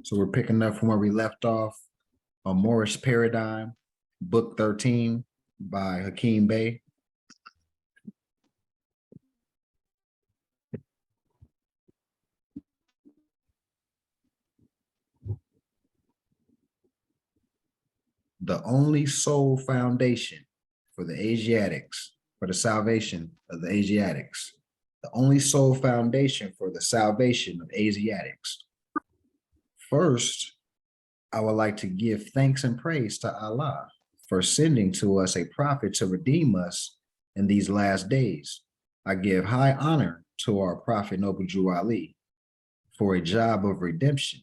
So we're picking up from where we left off on Moorish Paradigm, Book 13 by Hakeem Bey. The only sole foundation for the Asiatics, for the salvation of the Asiatics. The only sole foundation for the salvation of Asiatics. First, I would like to give thanks and praise to Allah for sending to us a prophet to redeem us in these last days. I give high honor to our prophet Noble Drew Ali for a job of redemption,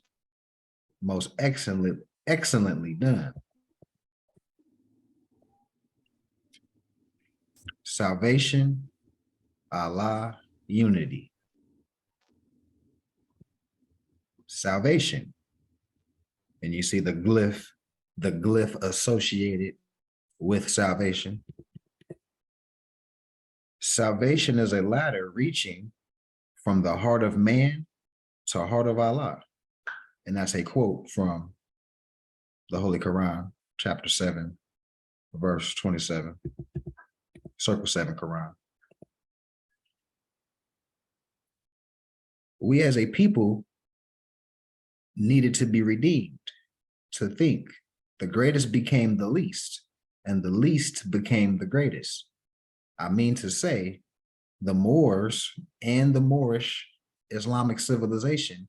most excellently done. Salvation, Allah, unity. Salvation. And you see the glyph associated with salvation. Salvation is a ladder reaching from the heart of man to the heart of Allah. And that's a quote from the Holy Quran, chapter 7, verse 27, circle 7 Quran. We as a people needed to be redeemed, to think the greatest became the least, and the least became the greatest. I mean to say, the Moors and the Moorish Islamic civilization,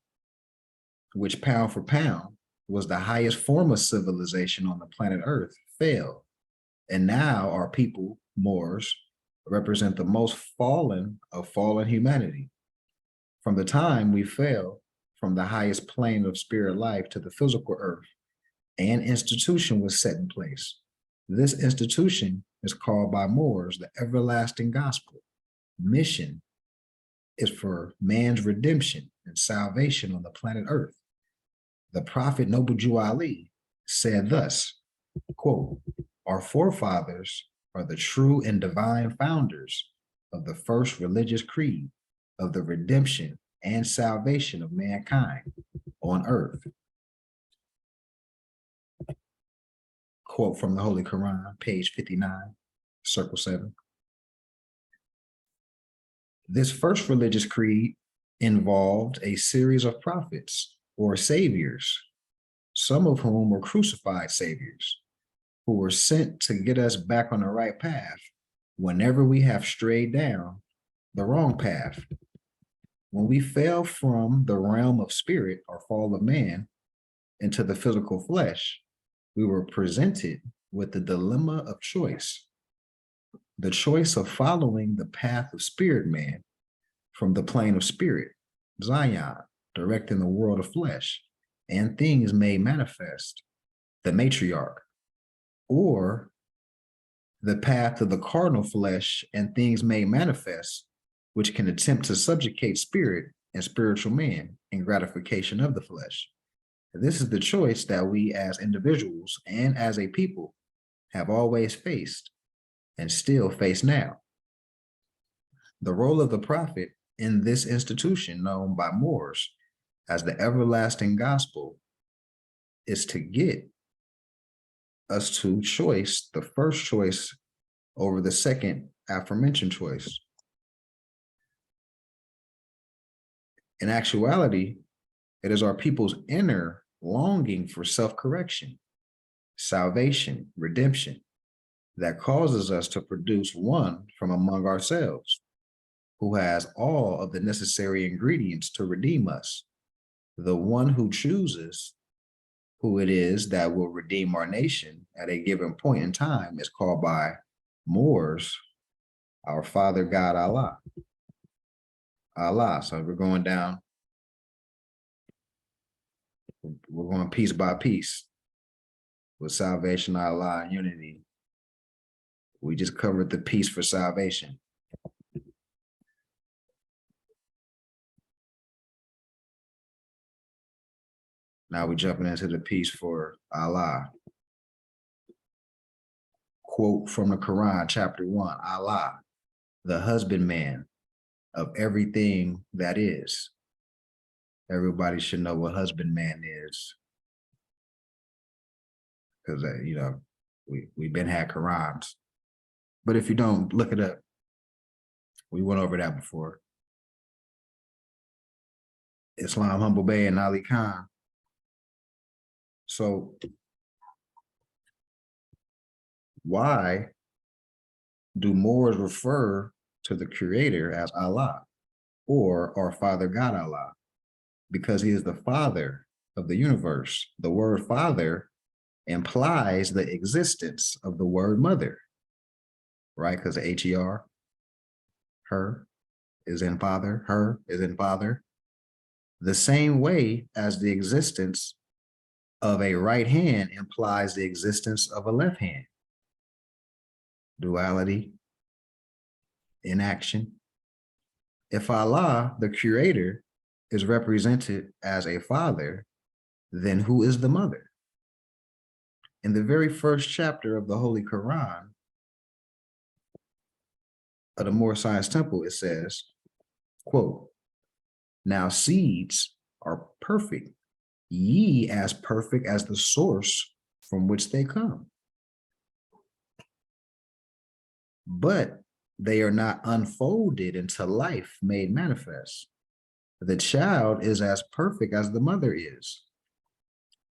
which pound for pound was the highest form of civilization on the planet Earth, failed. And now our people, Moors, represent the most fallen of fallen humanity. From the time we fell from the highest plane of spirit life to the physical earth, an institution was set in place. This institution is called by Moors the everlasting gospel. Mission is for man's redemption and salvation on the planet Earth. The prophet Noble Drew Ali said thus, quote, "Our forefathers are the true and divine founders of the first religious creed of the redemption and salvation of mankind on earth." Quote from the Holy Quran, page 59, circle 7. This first religious creed involved a series of prophets or saviors, some of whom were crucified saviors, who were sent to get us back on the right path whenever we have strayed down the wrong path. When we fell from the realm of spirit or fall of man into the physical flesh, we were presented with the dilemma of choice. The choice of following the path of spirit man from the plane of spirit, Zion, directing the world of flesh and things made manifest, the matriarch, or the path of the cardinal flesh and things made manifest, which can attempt to subjugate spirit and spiritual man in gratification of the flesh. This is the choice that we as individuals and as a people have always faced and still face now. The role of the prophet in this institution known by Moors as the everlasting gospel is to get us to choice the first choice over the second aforementioned choice. In actuality, it is our people's inner longing for self-correction, salvation, redemption, that causes us to produce one from among ourselves, who has all of the necessary ingredients to redeem us. The one who chooses who it is that will redeem our nation at a given point in time is called by Moors, our Father God, Allah. Allah, so we're going down. We're going piece by piece with salvation, Allah, and unity. We just covered the piece for salvation. Now we're jumping into the piece for Allah. Quote from the Quran, chapter 1, Allah, the husbandman of everything that is. Everybody should know what husbandman is, because we've been had Qurans. But if you don't, look it up. We went over that before. Islam Humble Bey and Ali Khan. So why do Moors refer to the creator as Allah or our Father God Allah? Because he is the father of the universe. The word father implies the existence of the word mother, right? Because the H-E-R, her, is in father, her is in father. The same way as the existence of a right hand implies the existence of a left hand. Duality in action. If Allah, the creator, is represented as a father, then who is the mother? In the very first chapter of the Holy Quran, of the Moorish Science Temple, it says, quote, "Now seeds are perfect, ye as perfect as the source from which they come. But they are not unfolded into life made manifest. The child is as perfect as the mother is.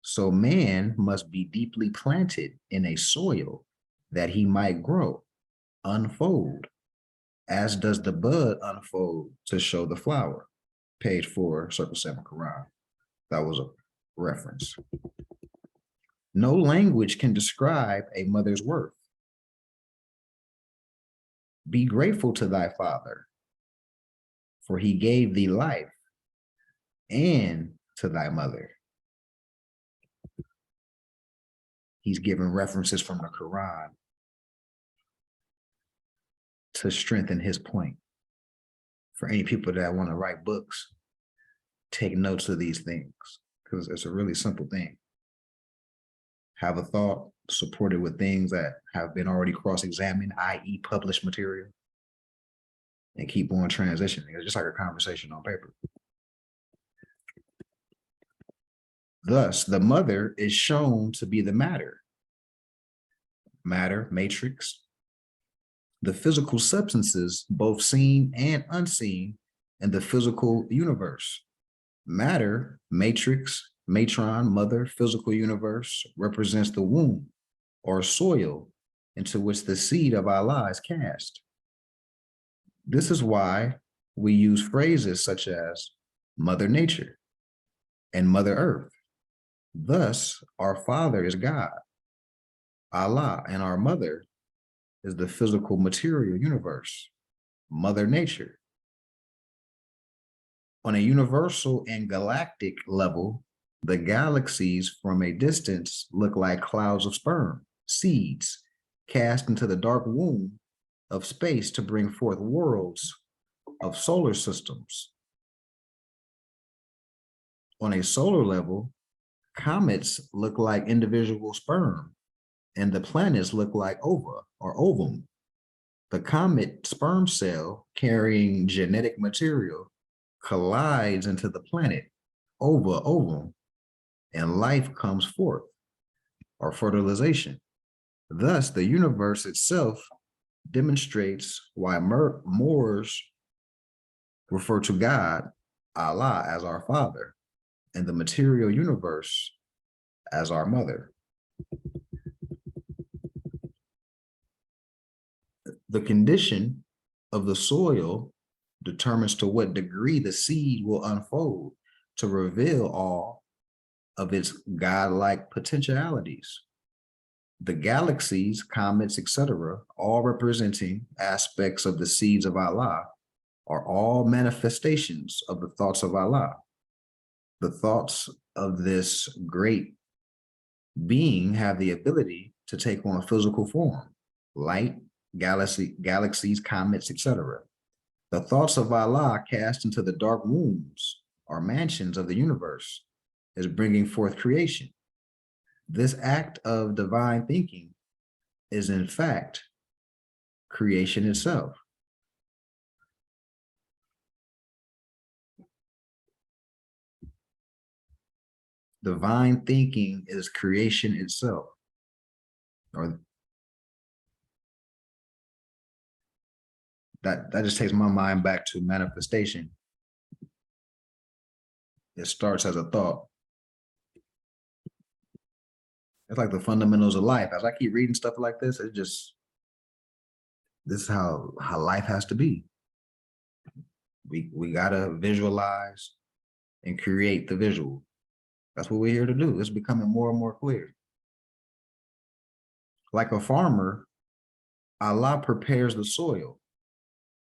So man must be deeply planted in a soil that he might grow, unfold, as does the bud unfold to show the flower." Page 4, Circle 7 Quran. That was a reference. No language can describe a mother's worth. Be grateful to thy father, for he gave thee life, and to thy mother. He's giving references from the Quran to strengthen his point. For any people that want to write books, take notes of these things, because it's a really simple thing. Have a thought, support it with things that have been already cross-examined, i.e. published material, and keep on transitioning. It's just like a conversation on paper. Thus, the mother is shown to be the matter, matrix, the physical substances, both seen and unseen, in the physical universe. Matter, matrix, matron, mother, physical universe, represents the womb or soil into which the seed of Allah is cast. This is why we use phrases such as Mother Nature and Mother Earth. Thus, our father is God, Allah, and our mother is the physical material universe, Mother Nature. On a universal and galactic level, the galaxies from a distance look like clouds of sperm, seeds, cast into the dark womb of space to bring forth worlds of solar systems. On a solar level, comets look like individual sperm, and the planets look like ova or ovum. The comet sperm cell carrying genetic material collides into the planet, ovum, and life comes forth, or fertilization. Thus, the universe itself demonstrates why Moors refer to God, Allah, as our father, and the material universe as our mother. The condition of the soil determines to what degree the seed will unfold to reveal all of its godlike potentialities. The galaxies, comets, etc., all representing aspects of the seeds of Allah, are all manifestations of the thoughts of Allah. The thoughts of this great being have the ability to take on physical form, light, galaxies, comets, etc. The thoughts of Allah cast into the dark wombs or mansions of the universe is bringing forth creation. This act of divine thinking is in fact creation itself. Divine thinking is creation itself. Or that just takes my mind back to manifestation. It starts as a thought. It's like the fundamentals of life. As I keep reading stuff like this, this is how life has to be. We gotta visualize and create the visual. That's what we're here to do. It's becoming more and more clear. Like a farmer, Allah prepares the soil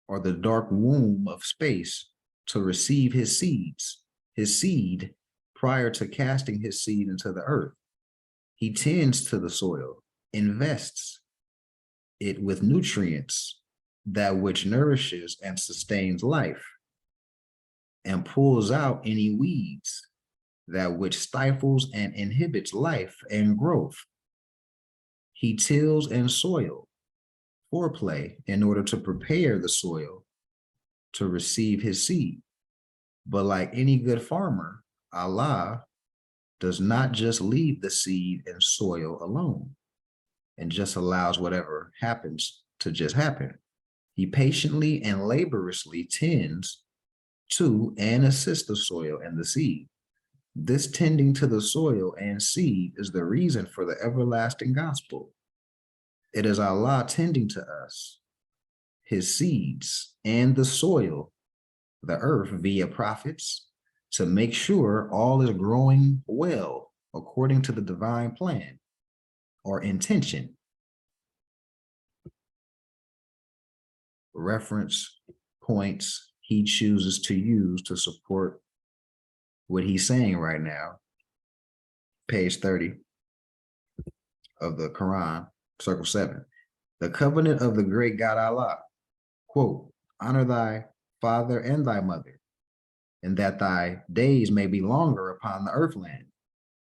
or the dark womb of space to receive his seed prior to casting his seed into the earth. He tends to the soil, invests it with nutrients, that which nourishes and sustains life, and pulls out any weeds, that which stifles and inhibits life and growth. He tills and soil, foreplay, in order to prepare the soil to receive his seed. But like any good farmer, Allah does not just leave the seed and soil alone and just allows whatever happens to just happen. He patiently and laboriously tends to and assists the soil and the seed. This tending to the soil and seed is the reason for the everlasting gospel. It is Allah tending to us, his seeds, and the soil, the earth, via prophets, to make sure all is growing well according to the divine plan or intention. Reference points he chooses to use to support what he's saying right now. Page 30 of the Quran, circle 7. The covenant of the great God Allah, quote, honor thy father and thy mother, and that thy days may be longer upon the earthland,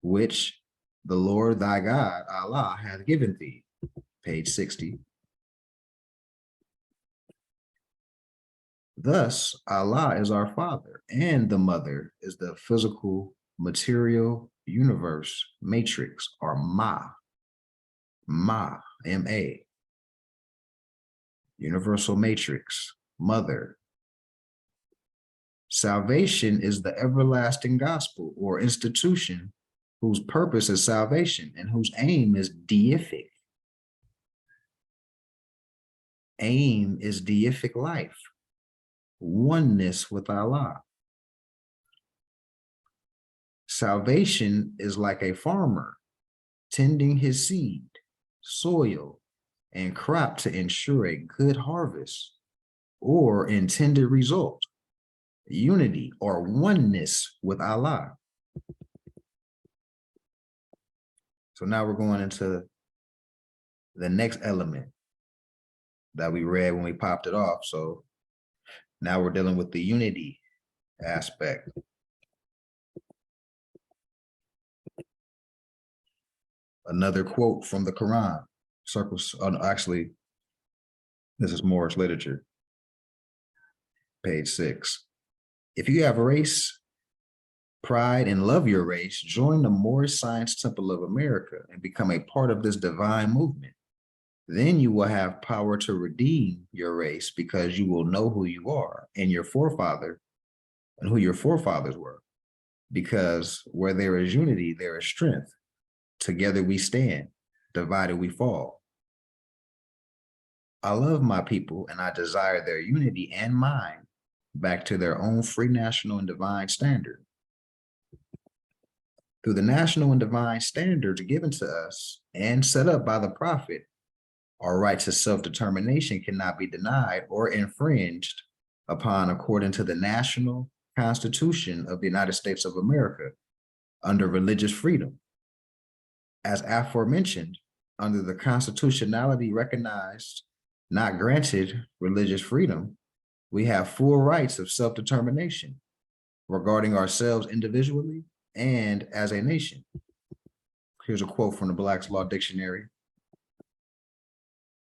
which the Lord thy God, Allah, hath given thee. Page 60. Thus, Allah is our father, and the mother is the physical, material universe matrix, or M-A. Universal matrix, mother. Salvation is the everlasting gospel or institution whose purpose is salvation and whose aim is deific. Aim is deific life, oneness with Allah. Salvation is like a farmer tending his seed, soil, and crop to ensure a good harvest or intended result, unity or oneness with Allah. So now we're going into the next element that we read when we popped it off. So now we're dealing with the unity aspect. Another quote from the Quran, circles, actually, this is Moorish literature, page 6. If you have race, pride, and love your race, join the Moorish Science Temple of America and become a part of this divine movement. Then you will have power to redeem your race because you will know who you are and your forefather and who your forefathers were. Because where there is unity, there is strength. Together we stand, divided we fall. I love my people and I desire their unity and mine back to their own free national and divine standard. Through the national and divine standards given to us and set up by the prophet, our right to self-determination cannot be denied or infringed upon according to the national Constitution of the United States of America under religious freedom. As aforementioned, under the constitutionality recognized, not granted religious freedom, we have full rights of self-determination regarding ourselves individually and as a nation. Here's a quote from the Black's Law Dictionary.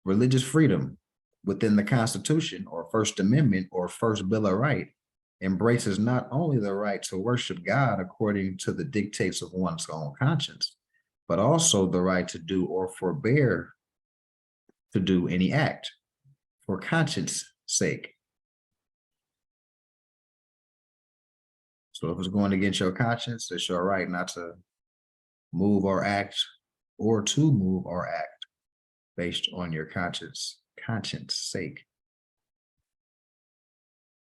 Religious freedom within the Constitution or First Amendment or First Bill of Rights embraces not only the right to worship God according to the dictates of one's own conscience, but also the right to do or forbear to do any act for conscience sake. So if it's going against your conscience, it's your right not to move or act, or to move or act based on your conscience sake.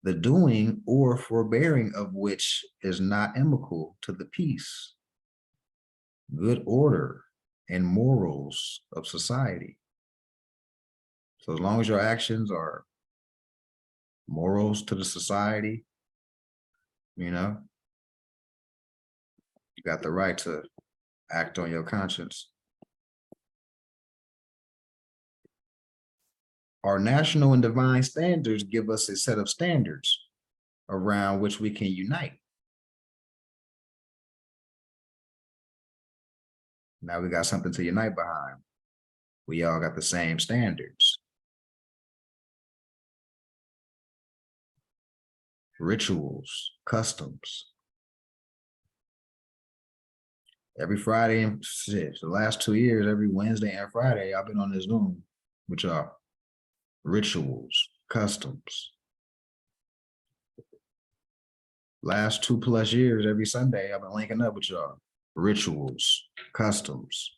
The doing or forbearing of which is not inimical to the peace, good order, and morals of society. So as long as your actions are morals to the society, you know, you got the right to act on your conscience. Our national and divine standards give us a set of standards around which we can unite. Now we got something to unite behind. We all got the same standards. Rituals, customs. Every Friday and shit, the last 2 years, every Wednesday and Friday, I've been on this Zoom with y'all. Rituals, customs. Last 2+ years, every Sunday, I've been linking up with y'all. Rituals, customs.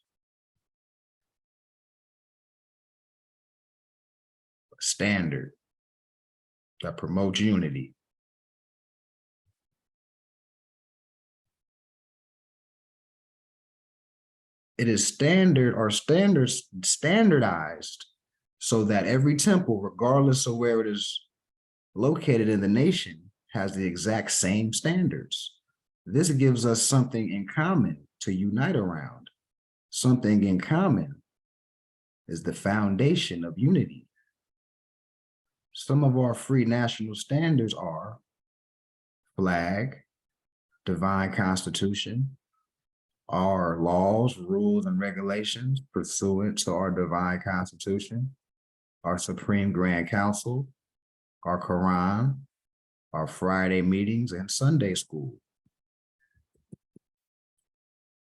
Standard that promotes unity. It is standardized so that every temple, regardless of where it is located in the nation, has the exact same standards. This gives us something in common to unite around. Something in common is the foundation of unity. Some of our free national standards are flag, divine constitution, our laws, rules, and regulations pursuant to our divine constitution, our Supreme Grand Council, our Quran, our Friday meetings, and Sunday school.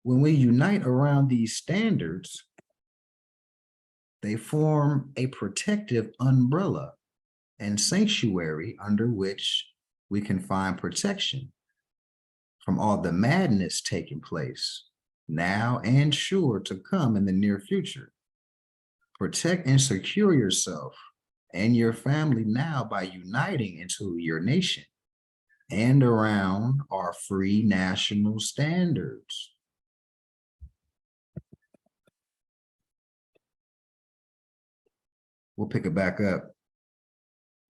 When we unite around these standards, they form a protective umbrella and sanctuary under which we can find protection from all the madness taking place now and sure to come in the near future. Protect and secure yourself and your family now by uniting into your nation and around our free national standards. We'll pick it back up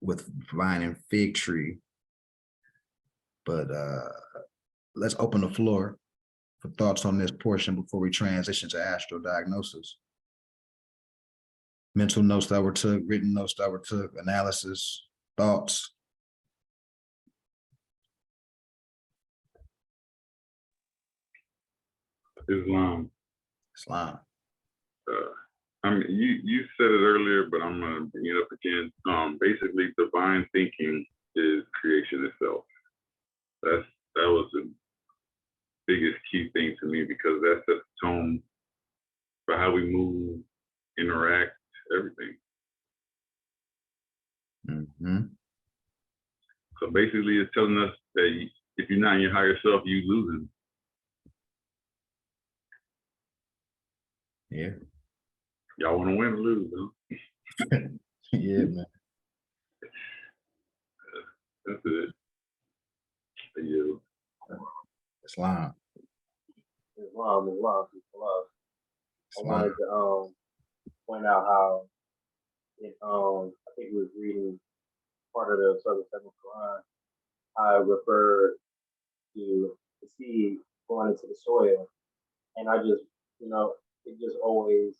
with vine and fig tree, but let's open the floor for thoughts on this portion before we transition to astral diagnosis. Mental notes that were took, written notes that were took, analysis, thoughts. Islam. I mean, you said it earlier, but I'm gonna bring it up again. Basically, divine thinking is creation itself. That was the biggest key thing to me, because that sets the tone for how we move, interact, everything. Mm-hmm. So basically, it's telling us that if you're not in your higher self, you losing. Yeah. Y'all want to win or lose, huh? Yeah, man. That's it. Yeah. Islam. Islam. I wanted to point out how it I think we was reading part of the Surah 7 Quran. I referred to the seed going into the soil, and I just it just always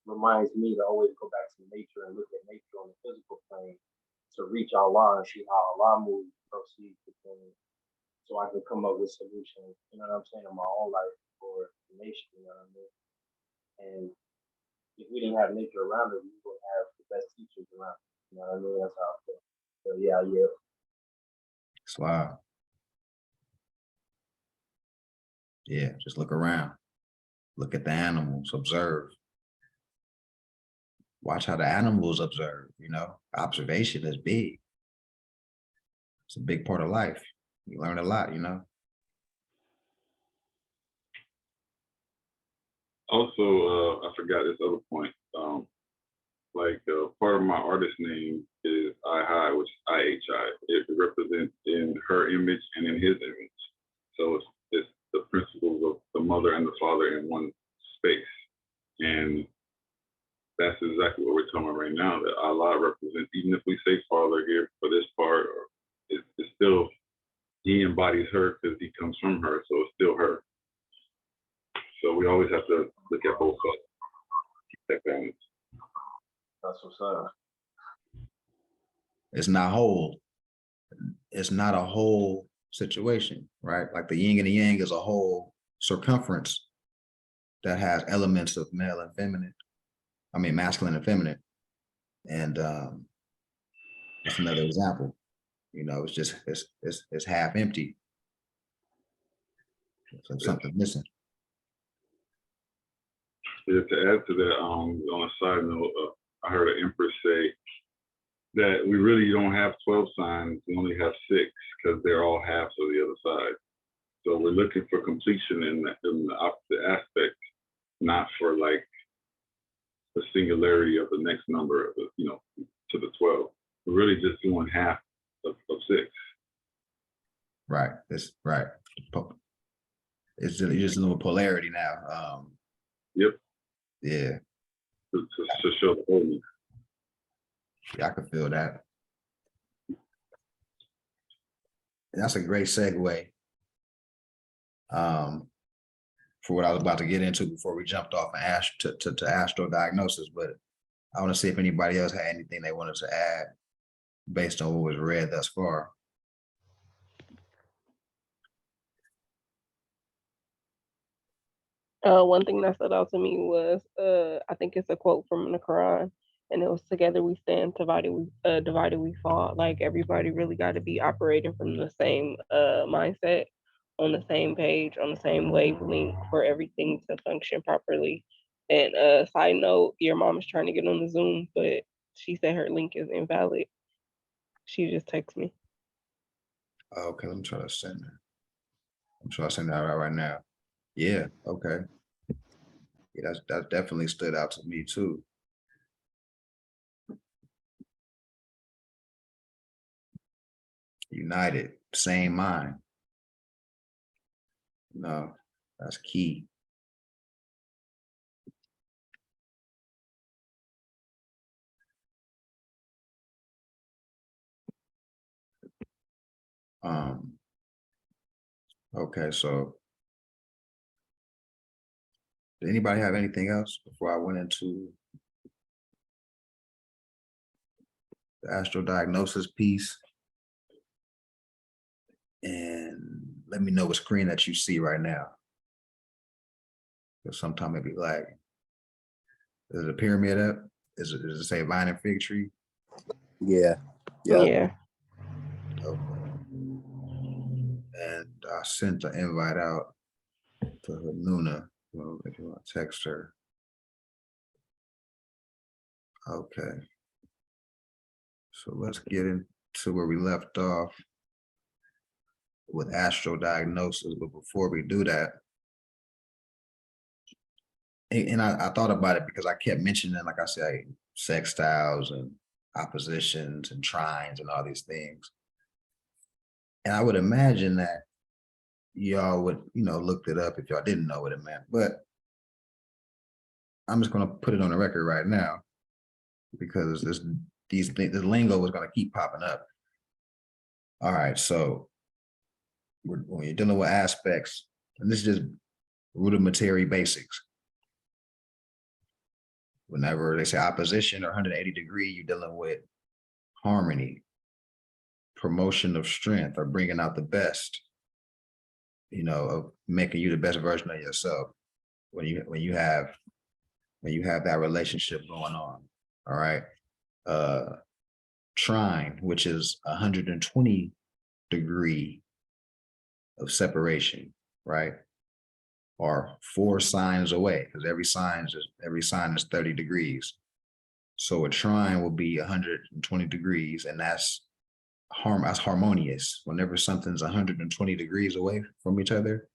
reminds me to always go back to nature and look at nature on the physical plane to reach Allah and see how Allah moves, proceeds with things, so I can come up with solutions. You know what I'm saying, in my own life for the nation. You know what I mean? And if we didn't have nature around us, we wouldn't have the best teachers around. You know what I mean? That's how I feel. So yeah. Wow. Yeah, just look around. Look at the animals, observe. Watch how the animals observe, observation is big. It's a big part of life. You learn a lot. Also, I forgot this other point. Part of my artist name is I High, which is IHI. It represents in her image and in his image. So it's the principles of the mother and the father in one space. And that's exactly what we're talking about right now, that Allah represents, even if we say father here for this part, or it's still, he embodies her because he comes from her, so it's still her. So we always have to look at both sides, keep that balance. That's what's up. It's not whole. It's not a whole situation, right? Like the yin and the yang is a whole circumference that has elements of male and feminine. I mean, masculine and feminine. And that's another example. It's just it's half empty. So something missing. Yeah, to add to that, on a side note, I heard an empress say that we really don't have 12 signs, we only have 6 because they're all halves of the other side. So we're looking for completion in the opposite aspect, not for like the singularity of the next number, to the 12. We're really just doing half of 6. Right. It's right. It's just a little polarity now. Yep. Yeah. To show the wholeness. Yeah, I can feel that. And that's a great segue for what I was about to get into before we jumped off to astro diagnosis. But I want to see if anybody else had anything they wanted to add based on what was read thus far. One thing that stood out to me was I think it's a quote from the Quran, and it was "Together we stand, divided we fall." Like everybody really got to be operating from the same mindset, on the same page, on the same wavelength for everything to function properly. And side note, your mom is trying to get on the Zoom, but she said her link is invalid. She just texted me. Okay, let me try to send that. I'm trying to send that out right now. Yeah, okay. Yeah, that definitely stood out to me too. United, same mind. No, that's key. Okay, so did anybody have anything else before I went into the astro diagnosis piece? And let me know what screen that you see right now. Because sometimes it be lagging. Is it a pyramid up? Does it say vine and fig tree? Yeah. Yeah. Okay. And I sent the invite out to Hanuna. If you want to text her. Okay. So let's get into where we left off with astro diagnosis. But before we do that, and I thought about it because I kept mentioning, like I said, sextiles and oppositions and trines and all these things. And I would imagine that y'all would, looked it up if y'all didn't know what it meant. But I'm just going to put it on the record right now because this lingo is going to keep popping up. All right, so when you're dealing with aspects, and this is just rudimentary basics. Whenever they say opposition or 180 degree, you're dealing with harmony, promotion of strength, or bringing out the best, of making you the best version of yourself when you have that relationship going on. All right. Trine, which is 120 degree of separation, right? Or 4 signs away, because every sign is 30 degrees. So a trine will be 120 degrees, and that's harmonious. Whenever something's 120 degrees away from each other,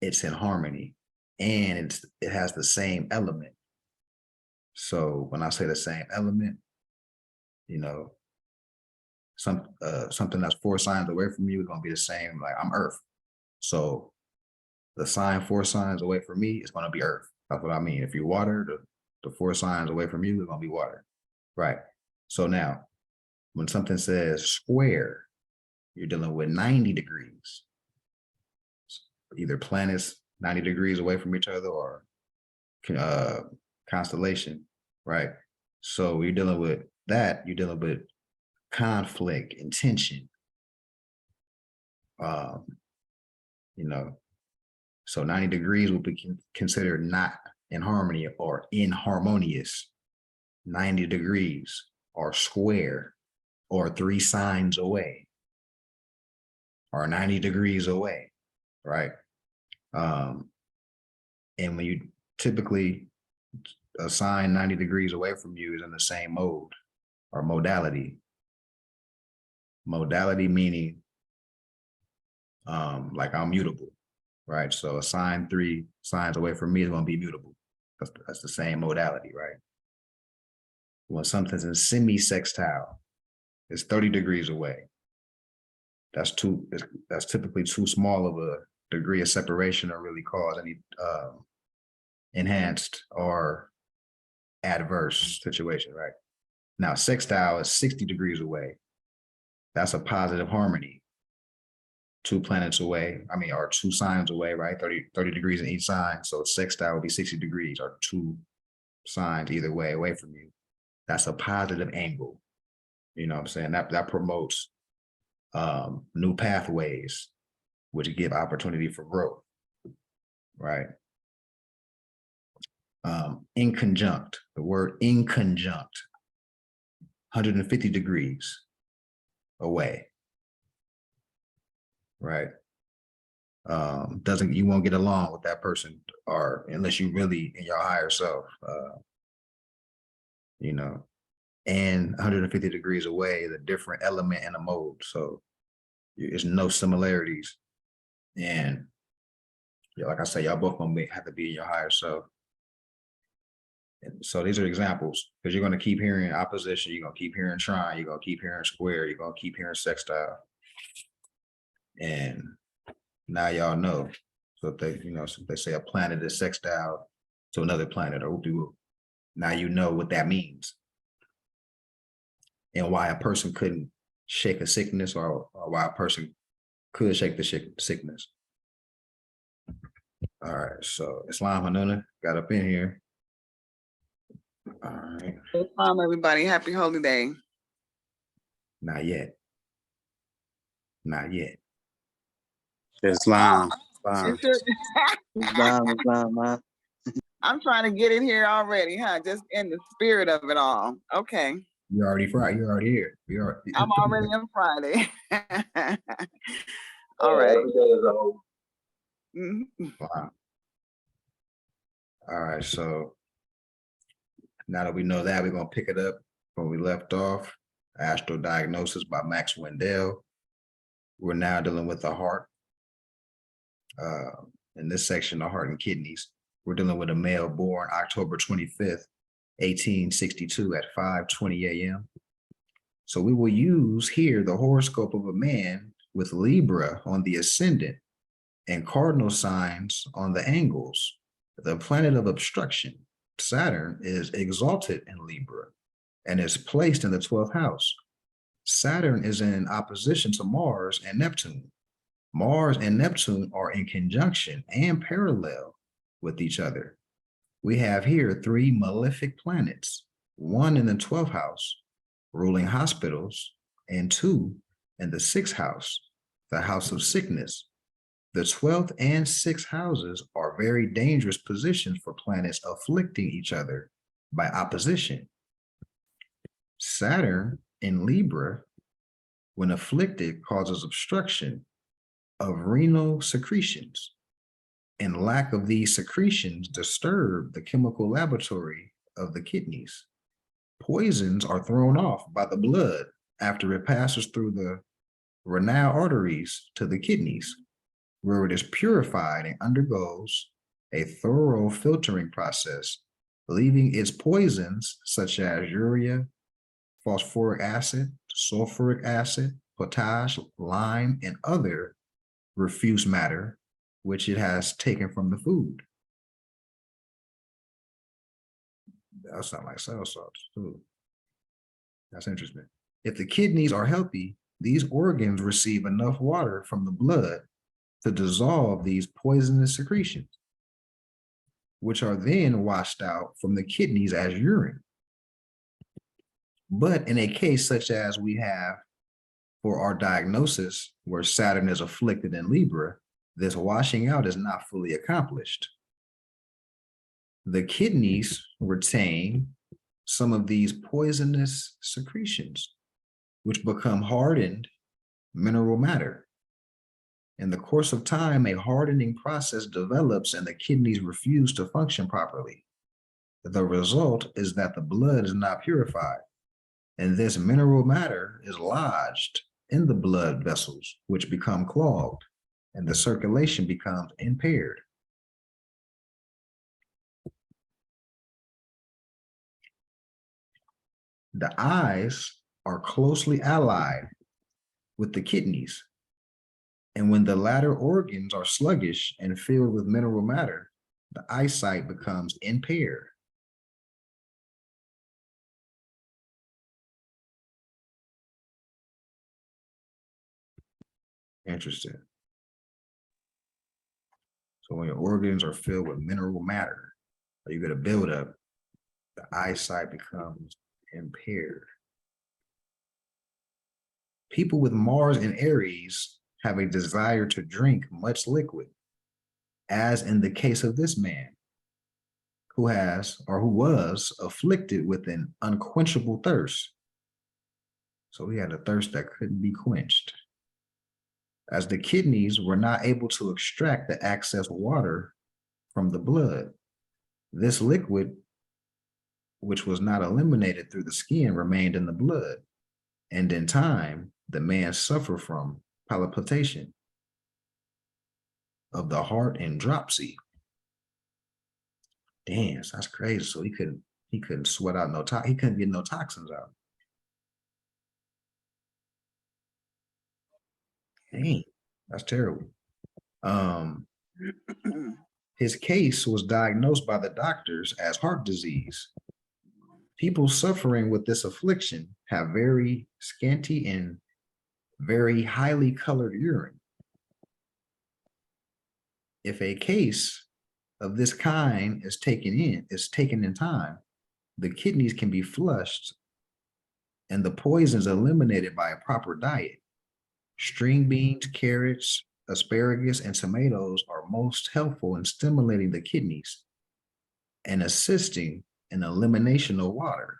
it's in harmony, and it has the same element. So when I say the same element, you know, something that's 4 signs away from you is gonna be the same. Like I'm Earth, so the sign 4 signs away from me is gonna be Earth. That's what I mean. If you're water, the 4 signs away from you is gonna be water, right? So now, when something says square, you're dealing with 90 degrees. Either planets 90 degrees away from each other or constellation, right? So you're dealing with that, you're dealing with conflict and tension. You know, so 90 degrees will be considered not in harmony or inharmonious. 90 degrees or square or 3 signs away or 90 degrees away, right? And when you typically assign 90 degrees away from you is in the same mode or modality. Modality meaning like I'm mutable, right? So assign 3 signs away from me is going to be mutable. That's the same modality, right? When something's in semi-sextile, it's 30 degrees away. That's typically too small of a degree of separation to really cause any enhanced or adverse situation, right? Now, sextile is 60 degrees away. That's a positive harmony. 2 planets away, or 2 signs away, right? 30 degrees in each sign. So sextile would be 60 degrees or 2 signs either way away from you. That's a positive angle. You know what I'm saying? That promotes new pathways, which give opportunity for growth, right? Inconjunct, the word inconjunct, 150 degrees away, right? You won't get along with that person or unless you really in your higher self, you know, and 150 degrees away is a different element and a mode. So there's no similarities. And yeah, like I say, y'all both gonna have to be in your higher self. And so these are examples because you're gonna keep hearing opposition, you're gonna keep hearing trine, you're gonna keep hearing square, you're gonna keep hearing sextile. And now y'all know. So if they, so if they say a planet is sextile to another planet or whoop-de-whoop, now you know what that means. And why a person couldn't shake a sickness or why a person could shake the sickness. All right, so Islam Hanuna got up in here. All right. Islam, everybody. Happy Holy Day. Not yet. Not yet. Islam. Islam, man. I'm trying to get in here already, huh? Just in the spirit of it all. Okay. You're already Friday. You're already here. I'm already on Friday. All Yeah, right. every day is a whole. Wow. All right, so now that we know that, we're gonna pick it up when we left off. Astral Diagnosis by Max Wendell. We're now dealing with the heart. In this section, the heart and kidneys. We're dealing with a male born October 25th, 1862 at 5:20 a.m. So we will use here the horoscope of a man with Libra on the ascendant and cardinal signs on the angles. The planet of obstruction, Saturn, is exalted in Libra and is placed in the 12th house. Saturn is in opposition to Mars and Neptune. Mars and Neptune are in conjunction and parallel with each other. We have here 3 malefic planets, 1 in the 12th house, ruling hospitals, and 2 in the 6th house, the house of sickness. The 12th and 6th houses are very dangerous positions for planets afflicting each other by opposition. Saturn in Libra when afflicted, causes obstruction of renal secretions, and lack of these secretions disturb the chemical laboratory of the kidneys. Poisons are thrown off by the blood after it passes through the renal arteries to the kidneys, where it is purified and undergoes a thorough filtering process, leaving its poisons such as urea, phosphoric acid, sulfuric acid, potash, lime, and other refuse matter, which it has taken from the food. That sounds like cell salts too. That's interesting. If the kidneys are healthy, these organs receive enough water from the blood to dissolve these poisonous secretions, which are then washed out from the kidneys as urine. But in a case such as we have for our diagnosis, where Saturn is afflicted in Libra, this washing out is not fully accomplished. The kidneys retain some of these poisonous secretions, which become hardened mineral matter. In the course of time, a hardening process develops and the kidneys refuse to function properly. The result is that the blood is not purified, and this mineral matter is lodged in the blood vessels, which become clogged, and the circulation becomes impaired. The eyes are closely allied with the kidneys, and when the latter organs are sluggish and filled with mineral matter, the eyesight becomes impaired. Interesting. So when your organs are filled with mineral matter, or you get a buildup, the eyesight becomes impaired. People with Mars and Aries have a desire to drink much liquid, as in the case of this man, who has or who was afflicted with an unquenchable thirst. So he had a thirst that couldn't be quenched, as the kidneys were not able to extract the excess water from the blood. This liquid, which was not eliminated through the skin, remained in the blood, and in time, the man suffered from palpitation of the heart and dropsy. Damn, that's crazy. So he couldn't sweat out he couldn't get no toxins out. Dang, that's terrible. His case was diagnosed by the doctors as heart disease. People suffering with this affliction have very scanty and very highly colored urine. If a case of this kind is taken in time, the kidneys can be flushed and the poisons eliminated by a proper diet. String beans, carrots, asparagus, and tomatoes are most helpful in stimulating the kidneys and assisting in elimination of water.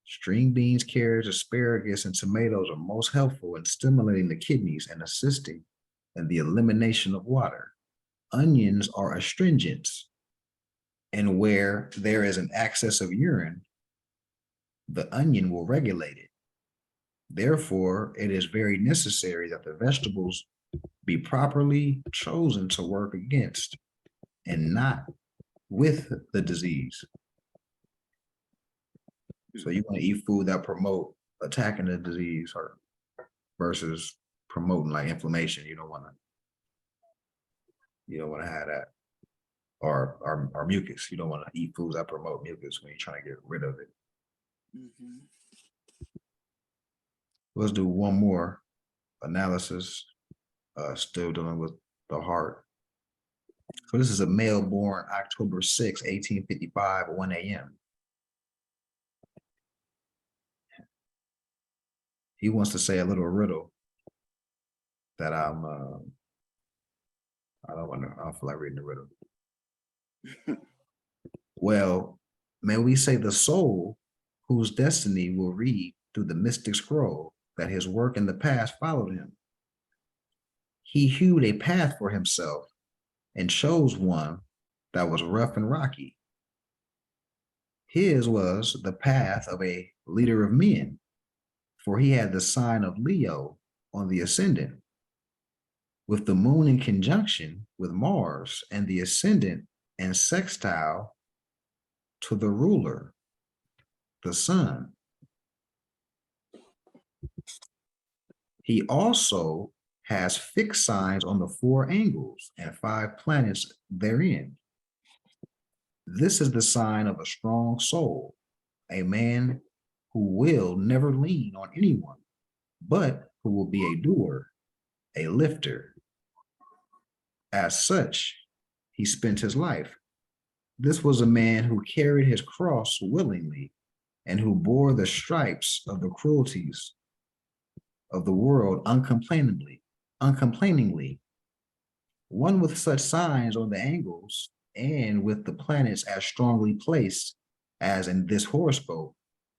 String beans, carrots, asparagus, and tomatoes are most helpful in stimulating the kidneys and assisting in the elimination of water. Onions are astringents, and where there is an excess of urine, the onion will regulate it. Therefore, it is very necessary that the vegetables be properly chosen to work against and not with the disease. So you want to eat food that promote attacking the disease or versus promoting like inflammation. You don't want to have that. Or mucus. You don't want to eat foods that promote mucus when you're trying to get rid of it. Let's do one more analysis, still dealing with the heart. So this is a male born October 6, 1855, 1 a.m. He wants to say a little riddle that I don't feel like reading the riddle. Well, may we say the soul whose destiny will read through the mystic scroll that his work in the past followed him. He hewed a path for himself and chose one that was rough and rocky. His was the path of a leader of men, for he had the sign of Leo on the ascendant, with the moon in conjunction with Mars and the ascendant and sextile to the ruler, the sun. He also has fixed signs on the 4 angles and 5 planets therein. This is the sign of a strong soul, a man who will never lean on anyone, but who will be a doer, a lifter. As such, he spent his life. This was a man who carried his cross willingly and who bore the stripes of the cruelties of the world uncomplainingly. One with such signs on the angles and with the planets as strongly placed as in this horoscope,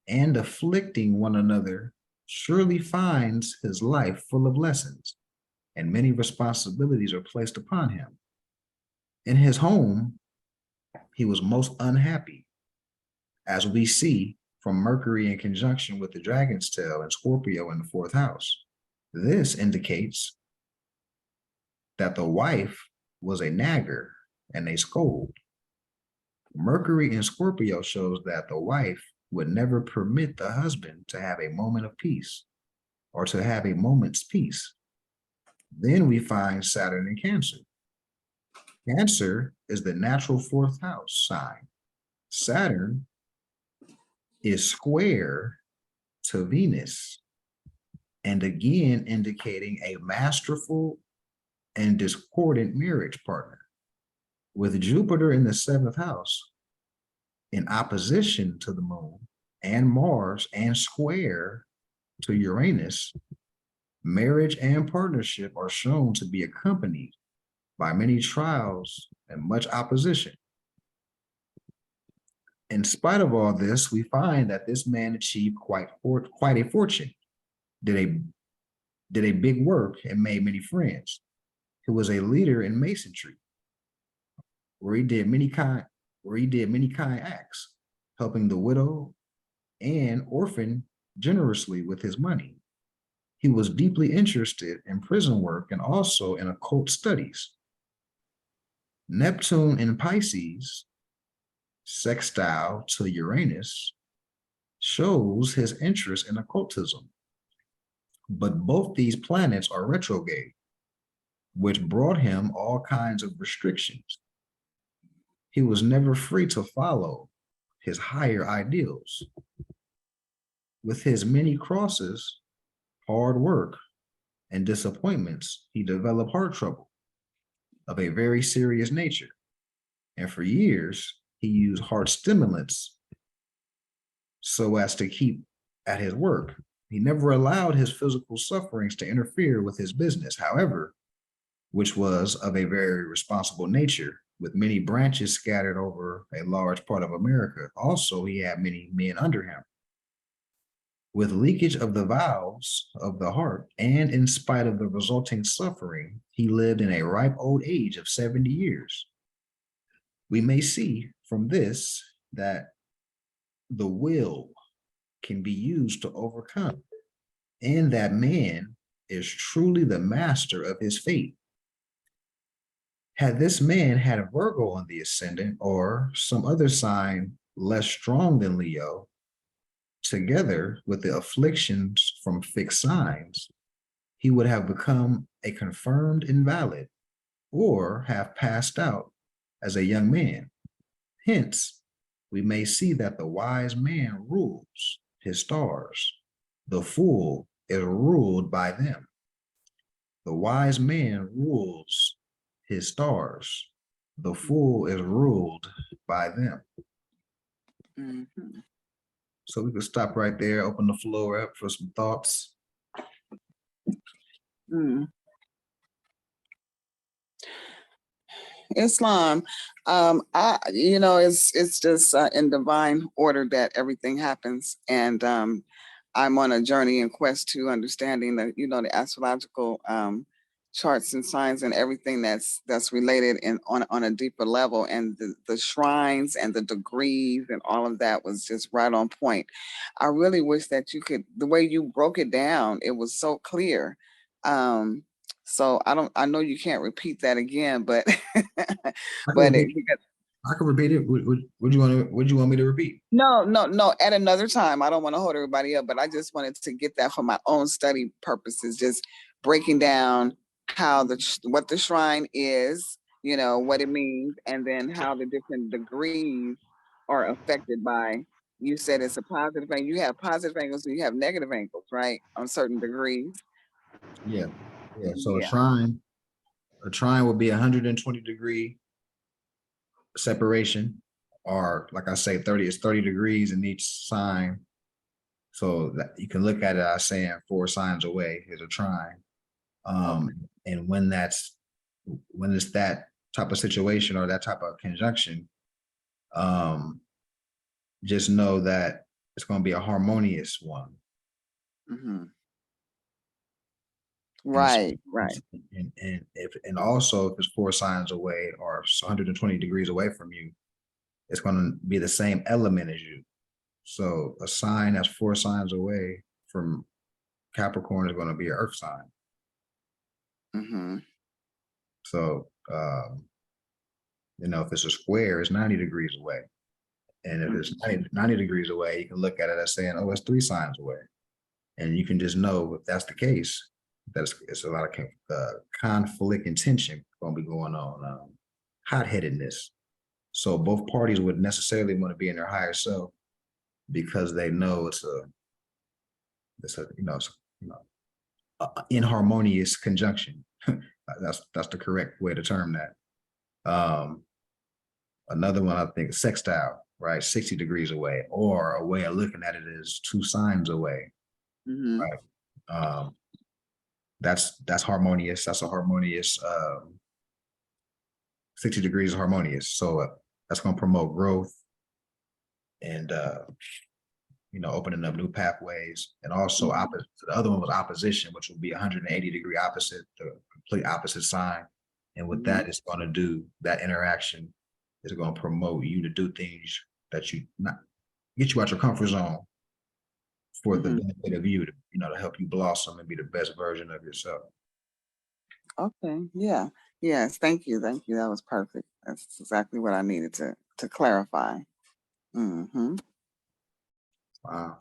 and afflicting one another, surely finds his life full of lessons, and many responsibilities are placed upon him. In his home, he was most unhappy, as we see from Mercury in conjunction with the dragon's tail and Scorpio in the 4th house. This indicates that the wife was a nagger and a scold. Mercury in Scorpio shows that the wife would never permit the husband to have a moment of peace or to have a moment's peace. Then we find Saturn in Cancer. Cancer is the natural 4th house sign. Saturn is square to Venus, and again indicating a masterful and discordant marriage partner. With Jupiter in the 7th house, in opposition to the moon and Mars and square to Uranus, marriage and partnership are shown to be accompanied by many trials and much opposition. In spite of all this, we find that this man achieved quite a fortune, did a big work and made many friends. He was a leader in masonry, where he did many kind acts, helping the widow and orphan generously with his money. He was deeply interested in prison work and also in occult studies. Neptune in Pisces, sextile to Uranus, shows his interest in occultism. But both these planets are retrograde, which brought him all kinds of restrictions. He was never free to follow his higher ideals. With his many crosses, hard work, and disappointments, he developed heart trouble of a very serious nature. And for years, he used heart stimulants so as to keep at his work. He never allowed his physical sufferings to interfere with his business, however, which was of a very responsible nature, with many branches scattered over a large part of America. Also, he had many men under him. With leakage of the valves of the heart, and in spite of the resulting suffering, he lived in a ripe old age of 70 years. We may see from this that the will can be used to overcome, and that man is truly the master of his fate. Had this man had a Virgo on the ascendant or some other sign less strong than Leo, together with the afflictions from fixed signs, he would have become a confirmed invalid or have passed out as a young man. Hence, we may see that the wise man rules his stars. The fool is ruled by them. The wise man rules his stars. The fool is ruled by them. Mhm. So we could stop right there, open the floor up for some thoughts. Mm. Islam. It's just in divine order that everything happens, and I'm on a journey and quest to understanding the astrological charts and signs and everything that's related and on a deeper level, and the shrines and the degrees and all of that was just right on point. I really wish that the way you broke it down, it was so clear. So I know you can't repeat that again, but I can but repeat, I can repeat it. Would you want me to repeat? no, at another time. I don't want to hold everybody up, but I just wanted to get that for my own study purposes, just breaking down how what the shrine is, what it means, and then how the different degrees are affected by. You said it's a positive angle. You have positive angles and you have negative angles, right? On certain degrees. Yeah. Yeah. So Yeah. a trine would be 120-degree separation, or like I say, 30 degrees in each sign. So that you can look at it as saying 4 signs away is a trine. And when it's that type of situation or that type of conjunction, just know that it's going to be a harmonious one. Mm-hmm. And Right. and also if it's 4 signs away or 120 degrees away from you, it's going to be the same element as you. So a sign that's 4 signs away from Capricorn is going to be an earth sign. Mm-hmm. So if it's a square, it's 90 degrees away. And if it's 90 degrees away, you can look at it as saying, oh, it's 3 signs away. And you can just know if that's the case, that it's a lot of conflict and tension going to be going on, hot-headedness. So both parties would necessarily want to be in their higher self because they know it's a inharmonious conjunction. That's the correct way to term that. Another one I think is sextile, right? 60 degrees away, or a way of looking at it is 2 signs away. Mm-hmm. Right. That's harmonious. That's a harmonious 60 degrees of harmonious. So that's going to promote growth and opening up new pathways. And also opposite. The other one was opposition, which would be 180-degree opposite, the complete opposite sign. And what that is going to do, that interaction is going to promote you to do things that get you out your comfort zone for the benefit of you, to help you blossom and be the best version of yourself. Okay. Yeah. Yes. Thank you. That was perfect. That's exactly what I needed to clarify. Mm-hmm. Wow.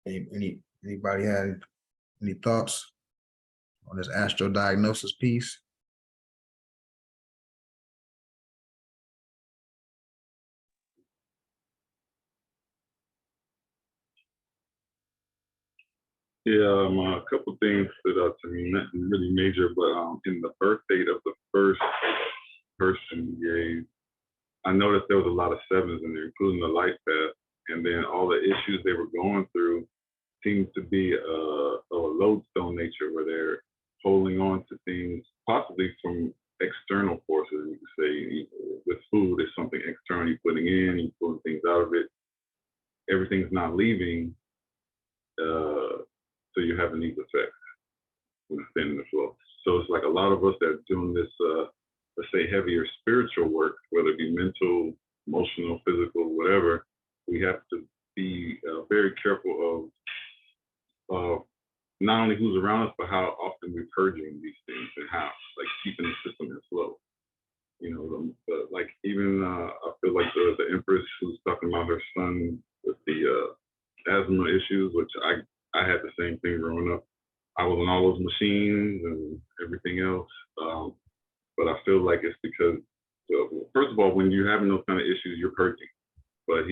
Anybody had any thoughts on this astro diagnosis piece? Yeah, a couple things stood out to me, nothing really major, but in the birth date of the first person you gave, I noticed there was a lot of 7s in there, including the life path, and then all the issues they were going through seemed to be a lodestone nature, where they're holding on to things possibly from external forces. You could say with food, it's something external you're putting in, you're pulling things out of it. Everything's not leaving, so you're having these effects within the flow. So it's like a lot of us that are doing this, let's say, heavier spiritual work, whether it be mental, emotional, physical, whatever, we have to be very careful of not only who's around us, but how often we're purging these things and how, like, keeping the system in flow. Like even I feel like the Empress who's talking about her son with the asthma issues, which I had the same thing growing up. I was on all those machines and everything else. But I feel like it's because, first of all, when you're having those kind of issues, you're purging, but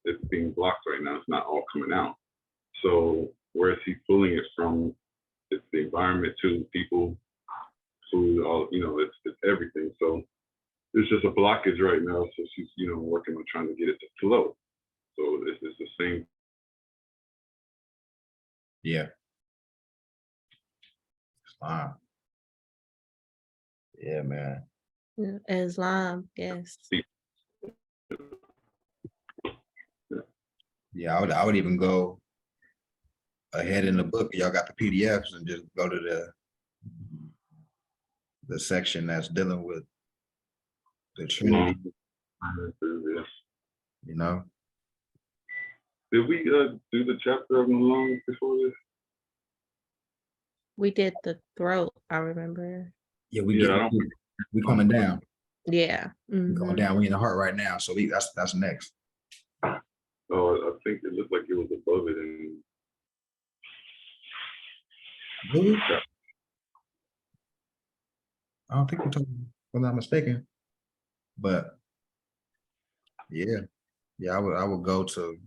it's being blocked right now. It's not all coming out. So where is he pulling it from? It's the environment too, people, food, all, it's everything. So there's just a blockage right now. So she's, working on trying to get it to flow. So it's the same. Yeah. Wow. Yeah, man. Yeah, Islam, yes. Yeah, I would even go ahead in the book. Y'all got the PDFs and just go to the section that's dealing with the Trinity, Yeah. you know. Did we do the chapter of Malone before this? We did the throat, I remember. Yeah, we Yeah, get I don't. we coming down. Yeah. We going mhm. down. We in the heart right now. So that's next. Oh, I think it looked like it was above it, and Really? I don't think we're talking, if I'm not mistaken. But yeah, I would go to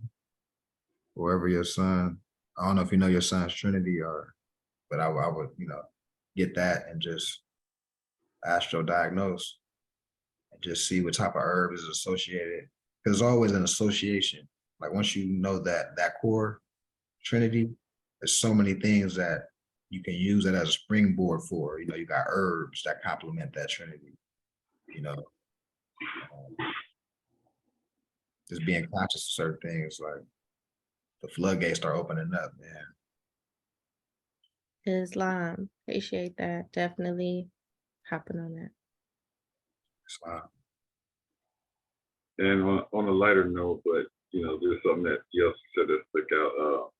wherever your son. I don't know if you know your son's Trinity but I would get that and just astro diagnose and just see what type of herb is associated. Because there's always an association. Like once you know that core Trinity, there's so many things that you can use it as a springboard for. You got herbs that complement that Trinity. Just being conscious of certain things, like the floodgates start opening up, man. Islam. Appreciate that. Definitely hopping on that. Islam. and on a lighter note, but there's something that you also said that stuck out.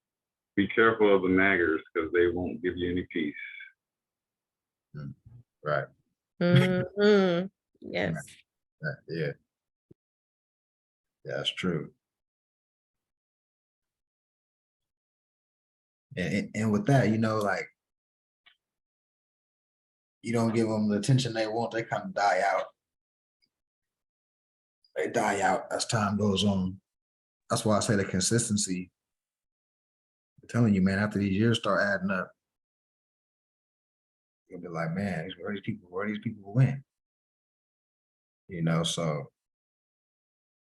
Be careful of the naggers because they won't give you any peace. Right. Mhm. Yes. Yeah, that's true. And with that, like you don't give them the attention they want, they kind of die out. They die out as time goes on. That's why I say the consistency. I'm telling you, man, after these years start adding up, you'll be like, man, where these people went? So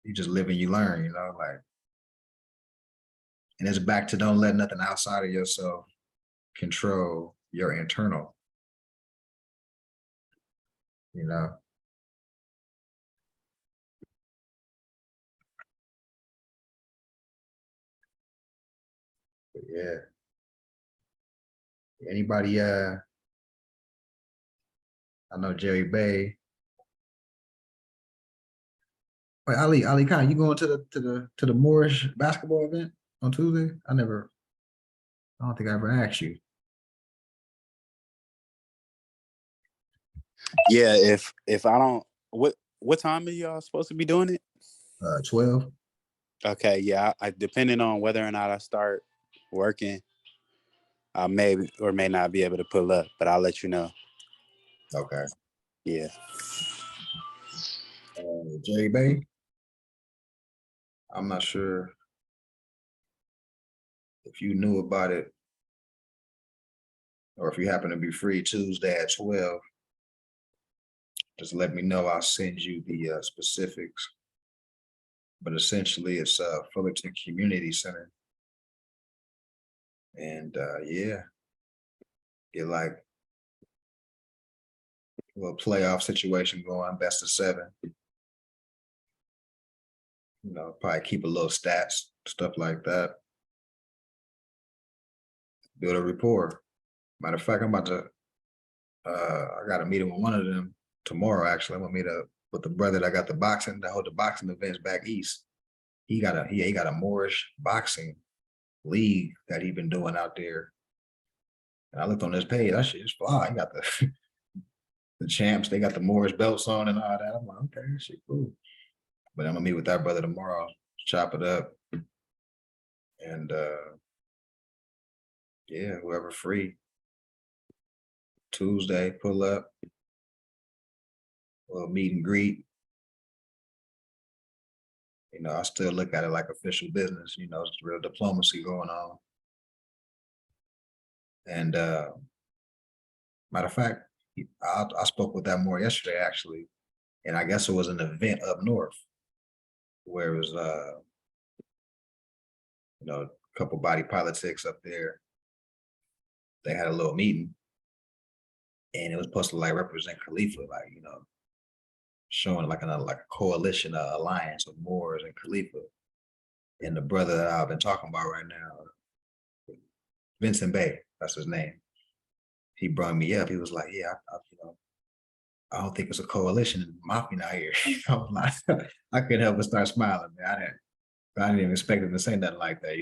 you just live and you learn, like, and it's back to don't let nothing outside of yourself control your internal, you know. But yeah. Anybody I know Jerry Bay. Wait, Ali Khan, you going to the Moorish basketball event on Tuesday? I don't think I ever asked you. Yeah, if I don't, what time are y'all supposed to be doing it? 12. Okay, yeah, I depending on whether or not I start working, I may or may not be able to pull up, but I'll let you know. Okay. Yeah. Jerry Bay. I'm not sure if you knew about it or if you happen to be free Tuesday at 12. Just let me know. I'll send you the specifics. But essentially, it's Fullerton Community Center. And yeah, get like a little playoff situation going, best of 7. Probably keep a little stats, stuff like that. Build a rapport. Matter of fact, I'm about to, I got a meeting with one of them tomorrow, actually. I'm gonna meet up with the brother that got that hold the boxing events back east. He got a Moorish boxing league that he been doing out there. And I looked on his page, that shit is fly. He got the champs, they got the Moorish belts on and all that. I'm like, okay, that shit cool. But I'm gonna meet with that brother tomorrow, chop it up. And yeah, whoever free. Tuesday, pull up. A little meet and greet. I still look at it like official business, it's real diplomacy going on. And matter of fact, I spoke with that more yesterday, actually. And I guess it was an event up north where it was, a couple body politics up there. They had a little meeting. and it was supposed to like represent Khalifa, like, showing like a coalition, alliance of Moors and Khalifa. And the brother that I've been talking about right now, Vincent Bay, that's his name. He brought me up. He was like, "Yeah, I don't think it's a coalition in Mafia out here." I'm like, I couldn't help but start smiling, man. I didn't even expect him to say nothing like that,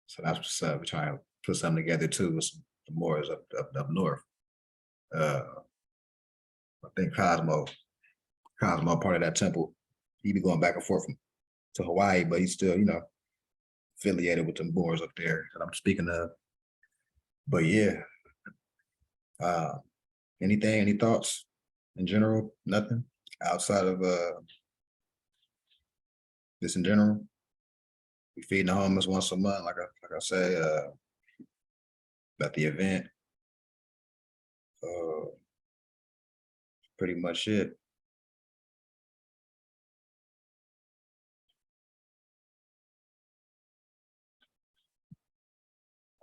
So that's what's up. We're trying to put something together too with some Moors up north. I think Cosmo part of that temple. He be going back and forth to Hawaii, but he's still, affiliated with the Moors up there that I'm speaking of. But yeah. Any thoughts in general? Nothing outside of this in general. We feeding the homeless once a month, like I say, at the event. Pretty much it.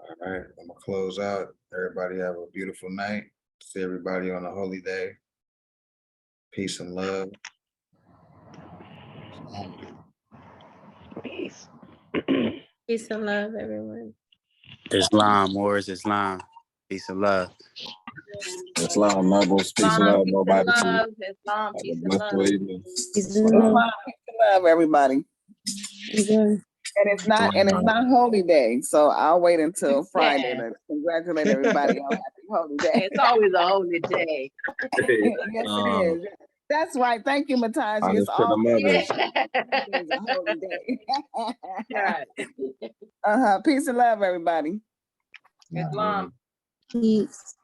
All right, I'm gonna close out. Everybody have a beautiful night. See everybody on a holy day. Peace and love. Peace. Peace and love, everyone. Islam, Moors, Islam. Peace and love. Islam, Muggles, peace and love, nobody. Islam, Have a peace and blessed love. evening. Peace and love. Love everybody. Again. And it's not Holy Day, so I'll wait until Friday to congratulate everybody on Happy Holy Day. It's always a holy day. Yes, it is. That's right. Thank you, Mataji. It's Honest to the always mothers. a holy day. Right. Peace and love, everybody. Islam. Peace.